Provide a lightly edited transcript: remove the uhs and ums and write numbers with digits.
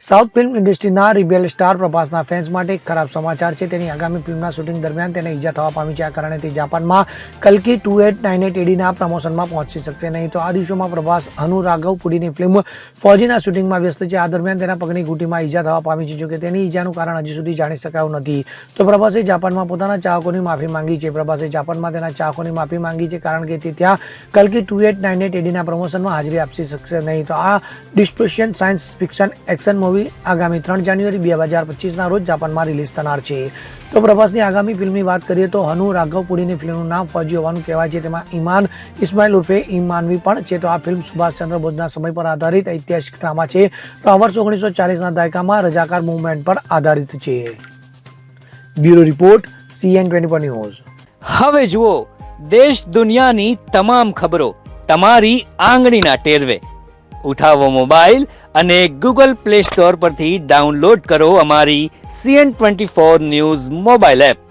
South film ઇન્ડસ્ટ્રીના rebel star પ્રભાસના fans માટે એક ખરાબ સમાચાર છે. તેની આગામી ફિલ્મના શૂટિંગ દરમિયાન તેને ઈજા થવા પામી છે. આ કારણે તે જાપાનમાં કલ્કી 2898ADના પ્રમોશનમાં પહોંચી શકશે નહીં. તો આ દિવસોમાં પ્રભાસ હનુ રાઘવ પુડીની ફિલ્મ ફૌજીના શૂટિંગમાં વ્યસ્ત છે. આ દરમિયાન તેના પગની ઘૂંટીમાં ઈજા થવા પામી છે. જોકે તેની ઈજાનું કારણ હજી સુધી જાણી શકાયું નથી. તો પ્રભાસે જાપાનમાં પોતાના ચાહકોની માફી માંગી છે. પ્રભાસે જાપાનમાં તેના ચાહકોની માફી માંગી છે કારણ કે તે ત્યાં કલ્કી 2898ADના પ્રમોશનમાં હાજરી આપી શકશે નહીં. તો આ dystopian science fiction action movie આગામી 3 જાન્યુઆરી 2025ના રોજ જાપાનમાં રિલીઝ થનાર છે. તો પ્રભાસની આગામી ફિલ્મની વાત કરીએ તો હનુ રાઘવ પુડીની ફિલ્મનું નામ ફૌજી હોવાનું કહેવાય છે. તેમાં ઈમાન ઇસ્માઇલ ઉર્ફે ઈમાનવી પણ છે. તો આ ફિલ્મ સુભાષચંદ્ર બોઝના સમય પર આધારિત ઐતિહાસિક ડ્રામા છે. તો વર્ષ 1940ના દાયકામાં રજાકાર મૂવમેન્ટ પર આધારિત છે. Bureau report CN24 news. હવે જુઓ દેશ દુનિયાની તમામ ખબરો તમારી આંગળીના ટેરવે. ઉઠાવો મોબાઈલ અને Google Play Store પરથી ડાઉનલોડ કરો અમારી CN24 ન્યૂઝ મોબાઈલ એપ.